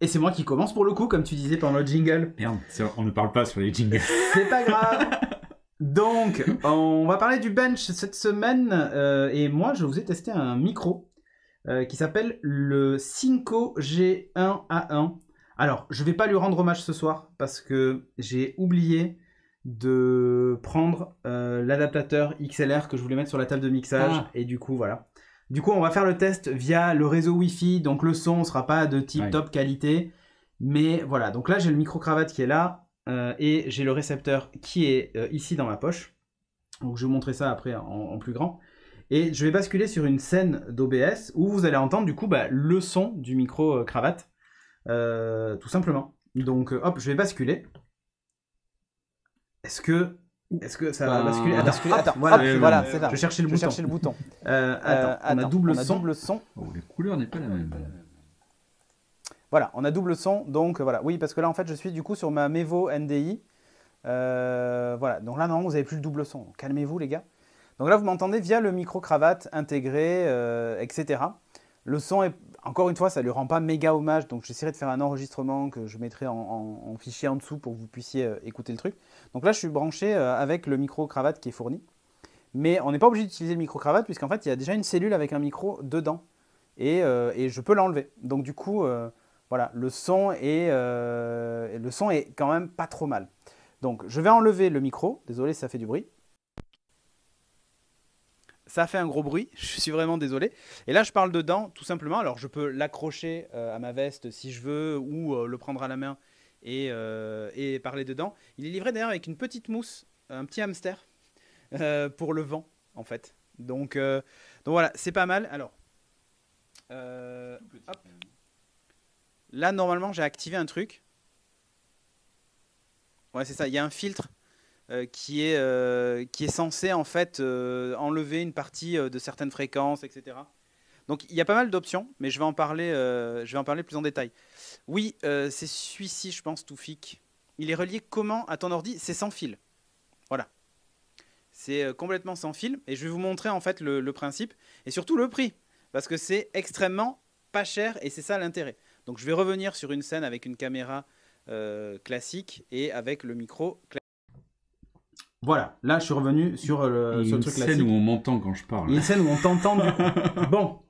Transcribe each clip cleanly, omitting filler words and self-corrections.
Et c'est moi qui commence pour le coup, comme tu disais pendant le jingle. Merde, on ne parle pas sur les jingles. C'est pas grave. Donc, on va parler du bench cette semaine. Et moi, je vous ai testé un micro qui s'appelle le Synco G1A1. Alors, je vais pas lui rendre hommage ce soir parce que j'ai oublié de prendre l'adaptateur XLR que je voulais mettre sur la table de mixage. Et du coup, voilà. Du coup, on va faire le test via le réseau Wi-Fi. Donc, le son ne sera pas de type top qualité. Mais voilà. Donc là, j'ai le micro-cravate qui est là. Et j'ai le récepteur qui est ici dans ma poche. Donc, je vais vous montrer ça après en plus grand. Et je vais basculer sur une scène d'OBS où vous allez entendre du coup le son du micro-cravate. Tout simplement. Donc, hop, je vais basculer. Est-ce que ça va basculer? Attends, voilà, c'est ça. Je cherchais le bouton. Attends, on a double son. Oh, la couleur n'est pas la même. Voilà, on a double son, donc voilà. Oui, parce que là, en fait, je suis du coup sur ma Mevo NDI. Voilà, donc là, non, vous n'avez plus le double son. Calmez-vous, les gars. Donc là, vous m'entendez via le micro-cravate intégré, etc. Le son est, encore une fois, ça ne lui rend pas méga hommage, donc j'essaierai de faire un enregistrement que je mettrai en fichier en dessous pour que vous puissiez écouter le truc. Donc là, je suis branché avec le micro-cravate qui est fourni. Mais on n'est pas obligé d'utiliser le micro-cravate, puisqu'en fait, il y a déjà une cellule avec un micro dedans. Et je peux l'enlever. Donc du coup, voilà, le son est quand même pas trop mal. Donc je vais enlever le micro. Désolé si ça fait du bruit. Ça fait un gros bruit, je suis vraiment désolé. Et là, je parle dedans, tout simplement. Alors, je peux l'accrocher à ma veste si je veux, ou le prendre à la main et parler dedans. Il est livré d'ailleurs avec une petite mousse, un petit hamster, pour le vent, en fait. Donc voilà, c'est pas mal. Alors, hop. Là, normalement, j'ai activé un truc. Ouais, c'est ça, il y a un filtre. Qui est censé en fait enlever une partie de certaines fréquences, etc. Donc il y a pas mal d'options, mais je vais en parler plus en détail. Oui, c'est celui-ci, je pense, Toufik. Il est relié comment à ton ordi? C'est sans fil. Voilà. C'est complètement sans fil. Et je vais vous montrer en fait le principe et surtout le prix. Parce que c'est extrêmement pas cher et c'est ça l'intérêt. Donc je vais revenir sur une scène avec une caméra classique et avec le micro classique. Voilà, là je suis revenu sur le truc classique. Il y a une scène où on m'entend quand je parle. Il y a une scène où on t'entend du coup. Bon,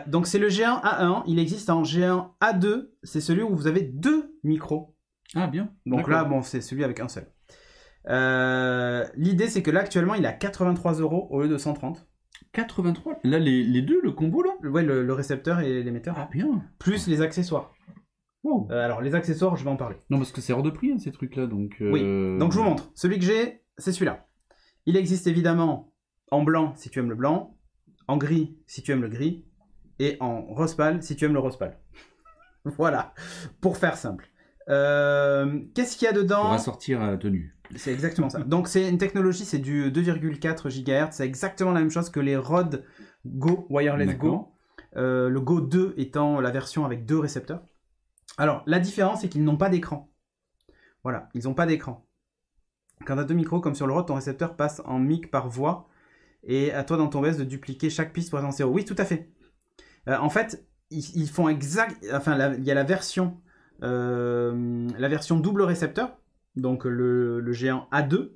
donc c'est le G1A1, il existe en G1A2, c'est celui où vous avez deux micros. Ah bien. Donc là, bon, c'est celui avec un seul. L'idée c'est que là actuellement il est à 83 € au lieu de 130. 83? Là les deux, le combo là? Ouais, le récepteur et l'émetteur. Ah bien. Plus les accessoires. Wow. Alors les accessoires, je vais en parler. Non, parce que c'est hors de prix, hein, ces trucs-là. Donc, Oui, donc je vous montre. Celui que j'ai, c'est celui-là. Il existe évidemment en blanc si tu aimes le blanc, en gris si tu aimes le gris, et en rose pâle si tu aimes le rose pâle. Voilà, pour faire simple. Qu'est-ce qu'il y a dedans? On va sortir à tenue. C'est exactement ça. Donc c'est une technologie, c'est du 2,4 GHz. C'est exactement la même chose que les Rode Go, Wireless Go. Le Go 2 étant la version avec deux récepteurs. Alors, la différence, c'est qu'ils n'ont pas d'écran. Voilà, ils n'ont pas d'écran. Quand tu as deux micros, comme sur le Rode, ton récepteur passe en mic par voix. Et à toi, dans ton OS, de dupliquer chaque piste pour être en stéréo. Oui, tout à fait. En fait, ils font exact... Enfin, il y a la version double récepteur, donc le géant A2,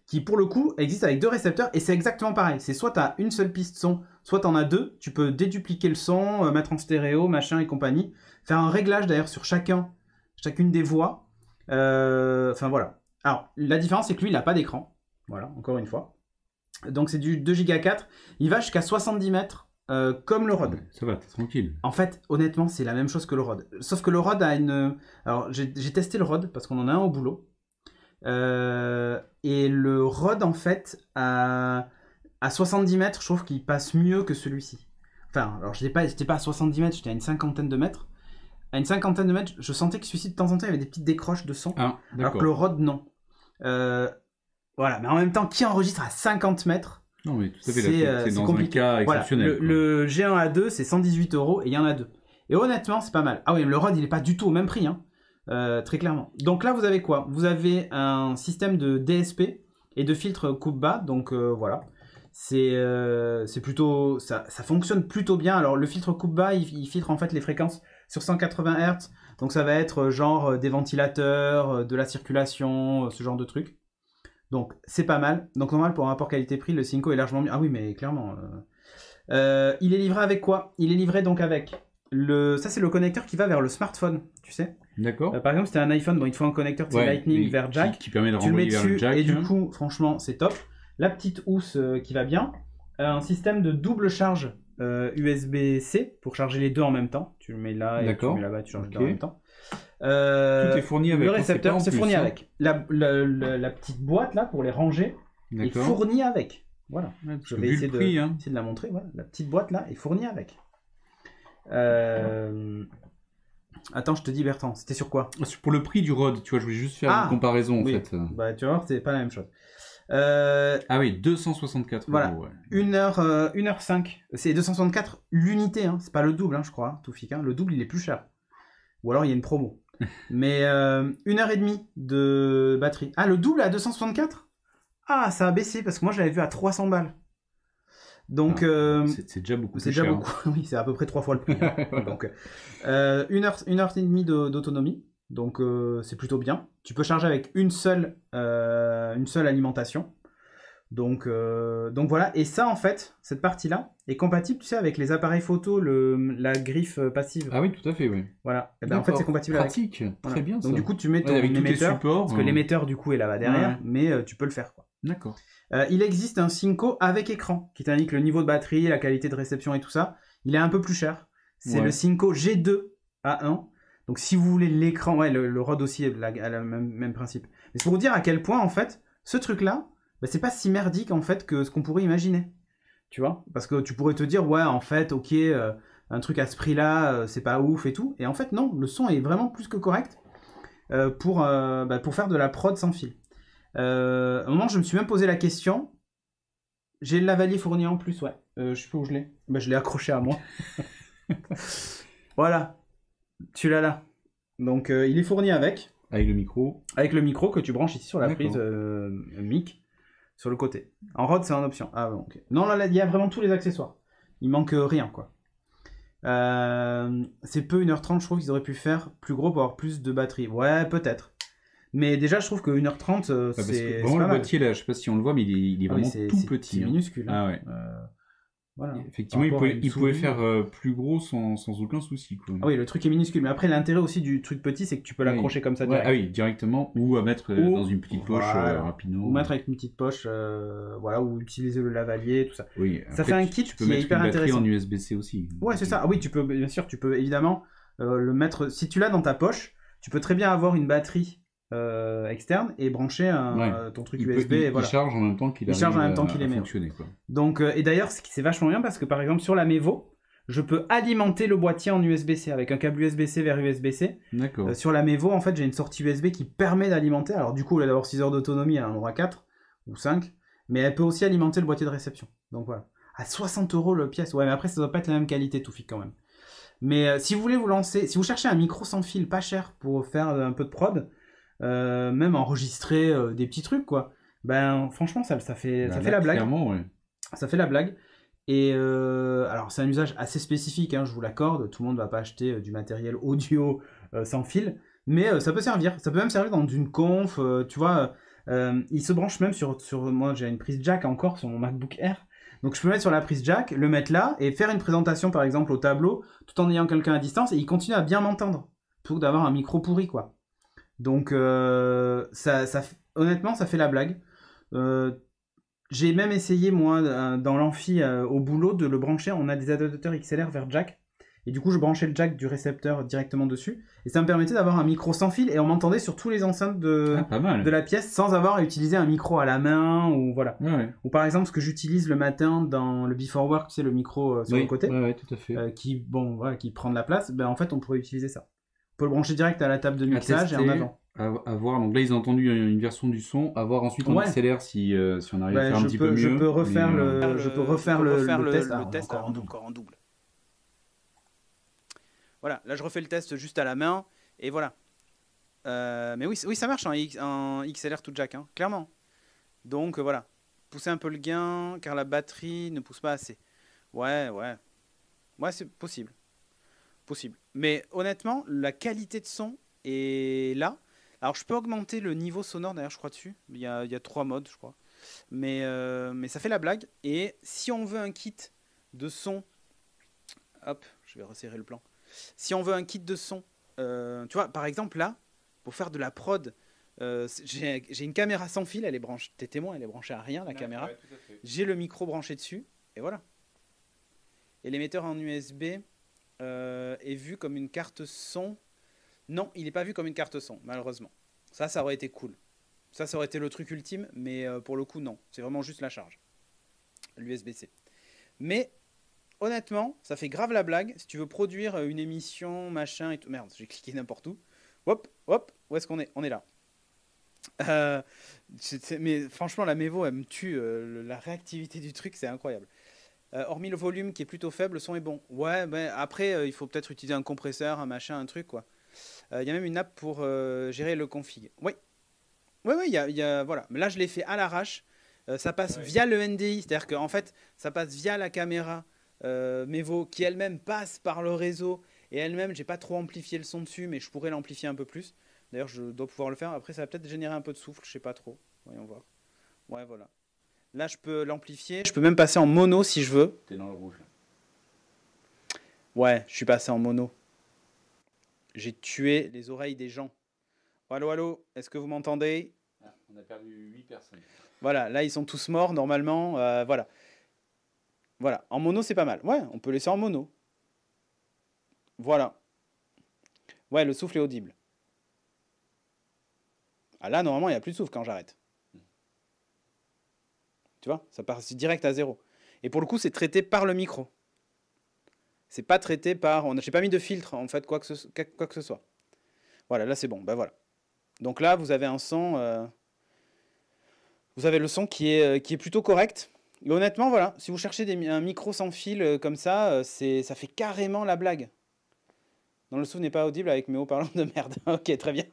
qui pour le coup existe avec deux récepteurs. Et c'est exactement pareil. C'est soit tu as une seule piste son, soit tu en as deux. Tu peux dédupliquer le son, mettre en stéréo, machin et compagnie. Faire un réglage d'ailleurs sur chacune des voix. Enfin voilà. Alors la différence c'est que lui il n'a pas d'écran. Voilà, encore une fois. Donc c'est du 2,4 Go. Il va jusqu'à 70 mètres comme le Rode. Ça va, t'es tranquille. En fait, honnêtement, c'est la même chose que le Rode. Sauf que le Rode a une... Alors j'ai testé le Rode parce qu'on en a un au boulot. Et le Rode en fait à 70 mètres, je trouve qu'il passe mieux que celui-ci. Enfin, alors j'étais pas à 70 mètres, j'étais à une cinquantaine de mètres. À une cinquantaine de mètres, je sentais que celui-ci, de temps en temps, il y avait des petites décroches de son. Ah, alors que le Rode, non. Voilà, mais en même temps, qui enregistre à 50 mètres? Non, mais tout à fait, c'est dans compliqué. un cas exceptionnel. Voilà, le G1 A2, c'est 118 € et il y en a deux. Et honnêtement, c'est pas mal. Ah oui, le Rode, il est pas du tout au même prix, hein. Très clairement. Donc là, vous avez quoi? Vous avez un système de DSP et de filtre coupe-bas, donc voilà. c'est plutôt ça fonctionne plutôt bien. Alors le filtre coupe-bas, il filtre en fait les fréquences sur 180 Hz, donc ça va être genre des ventilateurs, de la circulation, ce genre de trucs. Donc c'est pas mal. Donc normal pour un rapport qualité-prix, le Synco est largement mieux. Ah oui, mais clairement. Il est livré avec quoi? Il est livré donc avec ça c'est le connecteur qui va vers le smartphone, tu sais. D'accord. Par exemple, si t'as un iPhone, bon, il te faut un connecteur Lightning vers jack. Qui permet de tu le mets renvoyer vers le dessus jack. Et du coup, franchement, c'est top. La petite housse qui va bien. Un système de double charge USB-C pour charger les deux en même temps. Tu le mets là et tu le mets là-bas, tu charges les deux en même temps. Tout est fourni avec. Le récepteur, c'est fourni avec. La petite boîte là pour les ranger est fournie avec. Voilà. Ouais, je vais essayer de la montrer. Voilà. La petite boîte là est fournie avec. Attends, je te dis Bertrand, c'était sur quoi? Pour le prix du Rode, tu vois, je voulais juste faire une comparaison en fait. Bah tu vas voir, c'est pas la même chose. Ah oui, 264 voilà. euros. Ouais. 1h05. C'est 264 l'unité, hein. C'est pas le double, hein, je crois, tout fic. Hein. Le double, il est plus cher. Ou alors il y a une promo. Mais 1h30 de batterie. Ah, le double à 264? Ah, ça a baissé parce que moi je l'avais vu à 300 balles. Donc c'est déjà beaucoup. C'est déjà cher, beaucoup. Oui, c'est à peu près 3 fois le prix. Donc 1h30 d'autonomie. Donc c'est plutôt bien. Tu peux charger avec une seule alimentation. Donc voilà. Et ça en fait, cette partie-là est compatible, tu sais, avec les appareils photo, la griffe passive. Ah oui, tout à fait, oui. Voilà. Et ben, en fait, c'est compatible pratique. avec. Très bien. Ça. Donc du coup, tu mets ton émetteur, parce que l'émetteur du coup est là-bas derrière, mais tu peux le faire, quoi. D'accord. Il existe un Synco avec écran qui t'indique le niveau de batterie, la qualité de réception et tout ça. Il est un peu plus cher. C'est le Synco G2A1. Donc si vous voulez l'écran, le Rode aussi a le même principe. Mais c'est pour vous dire à quel point en fait ce truc-là, c'est pas si merdique en fait que ce qu'on pourrait imaginer. Tu vois? Parce que tu pourrais te dire ouais en fait ok un truc à ce prix-là c'est pas ouf et tout. Et en fait non, le son est vraiment plus que correct pour faire de la prod sans fil. À un moment, je me suis même posé la question. J'ai le lavalier fourni en plus, ouais. Je sais pas où je l'ai. Je l'ai accroché à moi. Voilà. Tu l'as là. Donc, il est fourni avec. Avec le micro. Avec le micro que tu branches ici sur la prise mic sur le côté. En Rode, c'est en option. Ah, bon, ok. Non, là, il y a vraiment tous les accessoires. Il manque rien, quoi. C'est peu 1h30, je trouve qu'ils auraient pu faire plus gros pour avoir plus de batterie. Ouais, peut-être. Mais déjà, je trouve que 1h30, c'est vraiment pas le mal. boîtier, là, je sais pas si on le voit, mais il est vraiment tout petit. C'est minuscule. Ah ouais. Voilà. Effectivement, il pouvait faire plus gros sans aucun souci, quoi. Ah oui, le truc est minuscule. Mais après, l'intérêt aussi du truc petit, c'est que tu peux l'accrocher comme ça direct. Ah oui, directement. Ou à mettre dans une petite poche rapidement. Ou mettre avec une petite poche, ou utiliser le lavalier, tout ça. Oui, ça fait un kit qui est hyper intéressant. En USB-C aussi. Ouais, c'est ça. Ah oui, bien sûr, tu peux évidemment le mettre. Si tu l'as dans ta poche, tu peux très bien avoir une batterie externe et brancher ton truc USB. Il charge en même temps qu'il émet. Fonctionner, quoi. Donc, et d'ailleurs, c'est vachement bien parce que par exemple sur la Mevo, je peux alimenter le boîtier en USB-C avec un câble USB-C vers USB-C. D'accord. Sur la Mevo, en fait, j'ai une sortie USB qui permet d'alimenter. Alors du coup, au lieu d'avoir 6 heures d'autonomie, elle en aura 4 ou 5. Mais elle peut aussi alimenter le boîtier de réception. Donc voilà. À 60 € le pièce. Ouais, mais après, ça doit pas être la même qualité, tout fixe quand même. Mais si vous voulez vous lancer, si vous cherchez un micro sans fil pas cher pour faire un peu de prod, même enregistrer des petits trucs, quoi. Franchement, ça fait la blague. Clairement, ouais. Ça fait la blague. Et alors, c'est un usage assez spécifique, hein, je vous l'accorde. Tout le monde ne va pas acheter du matériel audio sans fil. Mais ça peut servir. Ça peut même servir dans une conf. Tu vois, il se branche même sur... Moi, j'ai une prise jack encore sur mon MacBook Air. Donc, je peux mettre sur la prise jack, le mettre là, et faire une présentation, par exemple, au tableau, tout en ayant quelqu'un à distance. Et il continue à bien m'entendre. Plutôt que d'avoir un micro pourri, quoi. Donc, honnêtement, ça fait la blague. J'ai même essayé, moi, dans l'amphi au boulot, de le brancher. On a des adaptateurs XLR vers jack. Et du coup, je branchais le jack du récepteur directement dessus. Et ça me permettait d'avoir un micro sans fil. Et on m'entendait sur tous les enceintes de la pièce sans avoir à utiliser un micro à la main. Ou voilà. Ouais. Ou par exemple, ce que j'utilise le matin dans le Before Work, c'est le micro sur le côté. Ouais, tout à fait. Qui prend de la place. En fait, on pourrait utiliser ça. On peut le brancher direct à la table de mixage et en avant. À voir. Donc là, ils ont entendu une version du son. À voir ensuite en XLR si on arrive à faire un petit peu mieux. Je peux refaire le test encore en double. Voilà, là je refais le test juste à la main et voilà. Mais oui, ça marche en XLR tout jack, hein, clairement. Donc voilà. pousser un peu le gain car la batterie ne pousse pas assez. Ouais, c'est possible. Mais honnêtement, la qualité de son est là. Alors, je peux augmenter le niveau sonore, d'ailleurs, je crois, dessus. Il y a 3 modes, je crois. Mais ça fait la blague. Et si on veut un kit de son... Hop, je vais resserrer le plan. Si on veut un kit de son, tu vois, par exemple, là, pour faire de la prod, j'ai une caméra sans fil, elle est branchée, t'es témoin, elle est branchée à rien, la caméra. Ouais, j'ai le micro branché dessus, et voilà. Et l'émetteur en USB est vu comme une carte son. Non, il n'est pas vu comme une carte son, malheureusement. Ça aurait été cool. Ça aurait été le truc ultime, mais pour le coup, non. C'est vraiment juste la charge. L'USB-C. Mais, honnêtement, ça fait grave la blague. Si tu veux produire une émission, machin et tout... Merde, j'ai cliqué n'importe où. Hop, où est-ce qu'on est? On est là. Mais franchement, la Mevo, elle me tue. La réactivité du truc, c'est incroyable. Hormis le volume qui est plutôt faible, le son est bon. Ouais, après, il faut peut-être utiliser un compresseur, un machin, un truc, quoi. Il y a même une app pour gérer le config. Oui, voilà. Mais là, je l'ai fait à l'arrache. Ça passe via le NDI, c'est-à-dire qu'en fait, ça passe via la caméra Mevo qui elle-même passe par le réseau. Et elle-même, j'ai pas trop amplifié le son dessus, mais je pourrais l'amplifier un peu plus. D'ailleurs, je dois pouvoir le faire. Après, ça va peut-être générer un peu de souffle, je sais pas trop. Voyons voir. Ouais, voilà. Là, je peux l'amplifier. Je peux même passer en mono si je veux. T'es dans le rouge. Ouais, je suis passé en mono. J'ai tué les oreilles des gens. Allô, allô, est-ce que vous m'entendez? On a perdu 8 personnes. Voilà, là, ils sont tous morts, normalement. Voilà. Voilà, en mono, c'est pas mal. Ouais, on peut laisser en mono. Voilà. Ouais, le souffle est audible. Ah là, normalement, il n'y a plus de souffle quand j'arrête. Tu vois, ça passe direct à 0. Et pour le coup, c'est traité par le micro. C'est pas traité par... J'ai pas mis de filtre, en fait, quoi que ce soit. Voilà, là, c'est bon. Ben voilà. Donc là, vous avez un son... Vous avez le son qui est plutôt correct. Et honnêtement, voilà, si vous cherchez un micro sans fil comme ça, ça fait carrément la blague. Non, le son n'est pas audible avec mes haut-parleurs de merde. Ok, très bien.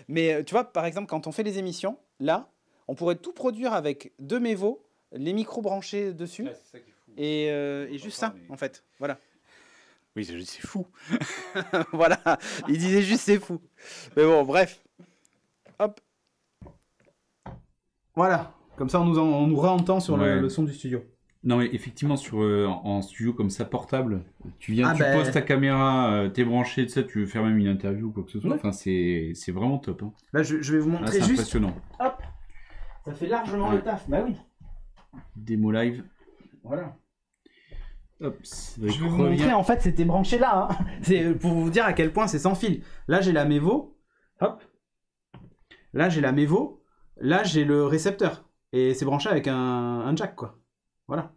Mais tu vois, par exemple, quand on fait les émissions, là, on pourrait tout produire avec 2 Mevo, les micros branchés dessus, Ouais, c'est ça qui est fou. et juste ça, en fait. Voilà. Oui, c'est fou. Voilà, il disait juste c'est fou. Mais bon, bref. Hop. Voilà, comme ça on nous réentend sur le son du studio. Non, mais effectivement, en studio comme ça, portable, tu poses ta caméra, t'es branché, tu sais, tu veux faire même une interview ou quoi que ce soit. Ouais. Enfin, c'est vraiment top. Hein. Là, je vais vous montrer juste. C'est impressionnant. Hop, ça fait largement le taf. Bah oui. Démo live. Voilà. Hop, je vais vous montrer, en fait, c'était branché là. Hein. C'est pour vous dire à quel point c'est sans fil. Là, j'ai la Mevo. Hop. Là, j'ai la Mevo. Là, j'ai le récepteur. Et c'est branché avec un jack, quoi. Voilà.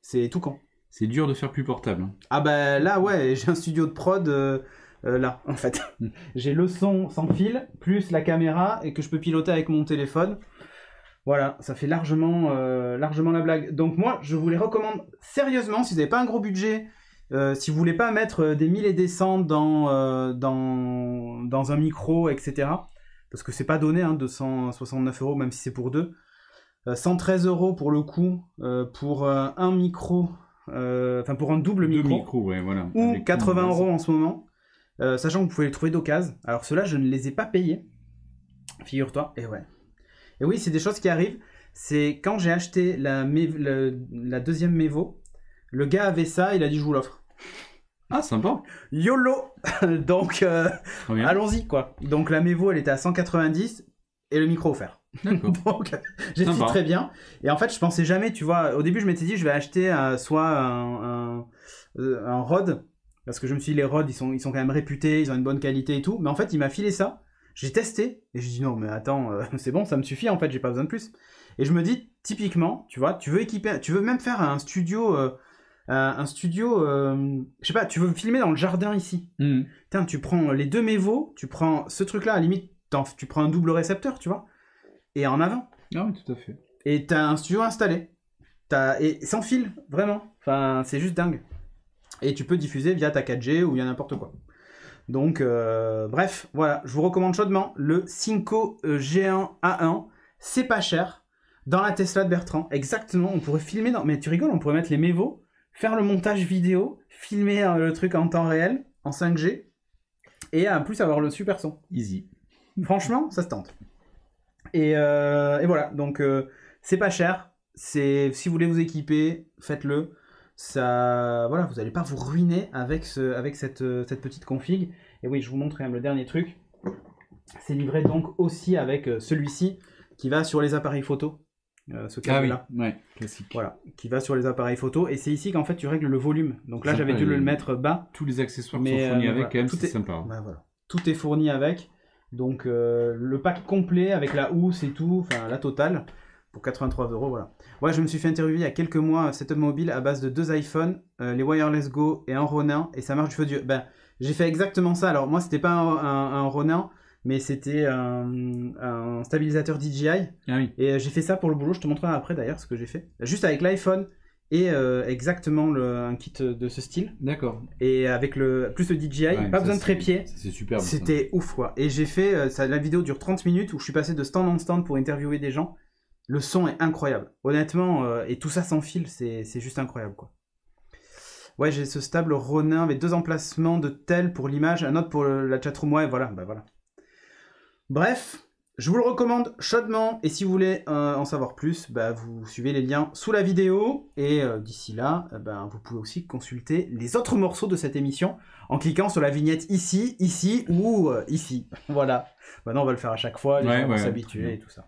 C'est tout con. C'est dur de faire plus portable. Hein. Ah bah là, ouais, j'ai un studio de prod là, en fait. J'ai le son sans fil, plus la caméra, et que je peux piloter avec mon téléphone. Voilà, ça fait largement la blague. Donc moi, je vous les recommande sérieusement, si vous n'avez pas un gros budget, si vous voulez pas mettre des 1000 et des cents dans un micro, etc. Parce que c'est pas donné, hein, 269 €, même si c'est pour 2. 113 € pour le coup, pour un micro, enfin pour un double micro, ouais, voilà. ou avec 80 € en ce moment, sachant que vous pouvez les trouver d'occasion. Alors ceux-là, je ne les ai pas payés, figure-toi, et ouais. Et oui, c'est des choses qui arrivent. C'est quand j'ai acheté la deuxième Mevo, le gars avait ça, il a dit je vous l'offre. Ah, sympa. YOLO. Donc, allons-y, quoi. Donc la Mevo, elle était à 190 et le micro offert. Donc, j'ai dit très bien. Et en fait, je pensais jamais, tu vois, au début, je m'étais dit, je vais acheter soit un Rode, parce que je me suis dit, les Rode, ils sont quand même réputés, ils ont une bonne qualité et tout. Mais en fait, il m'a filé ça. J'ai testé et j'ai dit non, mais attends, c'est bon, ça me suffit, en fait, j'ai pas besoin de plus. Et je me dis, typiquement, tu vois, tu veux même faire un studio, je sais pas, tu veux filmer dans le jardin ici. Putain, tu prends les 2 Mevo, tu prends ce truc-là, à la limite, tu prends un double récepteur, tu vois. Et en avant. Ah oui, tout à fait. Et t'as un studio installé. Et sans fil, vraiment. Enfin, c'est juste dingue. Et tu peux diffuser via ta 4G ou via n'importe quoi. Donc, bref, voilà. Je vous recommande chaudement le Synco G1A1. C'est pas cher. Dans la Tesla de Bertrand, exactement. On pourrait filmer mais tu rigoles, on pourrait mettre les Mevo, faire le montage vidéo, filmer le truc en temps réel, en 5G, et en plus avoir le super son. Easy. Franchement, ça se tente. Et voilà, donc c'est pas cher. Si vous voulez vous équiper, faites-le. Ça, voilà, vous n'allez pas vous ruiner avec cette petite config. Et oui, je vous montre quand même le dernier truc. C'est livré donc aussi avec celui-ci qui va sur les appareils photo. Ce câble-là. Oui, ouais, classique. Voilà, qui va sur les appareils photo. Et c'est ici qu'en fait tu règles le volume. Donc là, j'avais dû le mettre bas. Tous les accessoires sont fournis avec, voilà, quand même, c'est sympa. Bah, voilà. Tout est fourni avec. Donc le pack complet avec la housse et tout, enfin la totale. Pour 83 €, voilà. Ouais, je me suis fait interviewer il y a quelques mois, setup mobile à base de 2 iPhones, les Wireless Go et un Ronin, et ça marche du feu Dieu. Ben, j'ai fait exactement ça. Alors moi, c'était pas un Ronin, mais c'était un stabilisateur DJI. Ah oui. Et j'ai fait ça pour le boulot. Je te montrerai après d'ailleurs ce que j'ai fait. Juste avec l'iPhone et exactement un kit de ce style. D'accord. Et avec plus le DJI, ouais, pas besoin de trépied. C'est super. C'était ouf, quoi. Et j'ai fait, la vidéo dure 30 minutes où je suis passé de stand en stand pour interviewer des gens. Le son est incroyable. Honnêtement, et tout ça sans fil, c'est juste incroyable, quoi. Ouais, j'ai ce stable Ronin avec 2 emplacements de tel pour l'image, un autre pour la chatroom. Ouais, voilà, bah voilà. Bref, je vous le recommande chaudement. Et si vous voulez en savoir plus, bah, vous suivez les liens sous la vidéo. Et d'ici là, vous pouvez aussi consulter les autres morceaux de cette émission en cliquant sur la vignette ici, ici ou ici. Voilà. Maintenant, on va le faire à chaque fois. Les gens vont s'habituer et tout ça.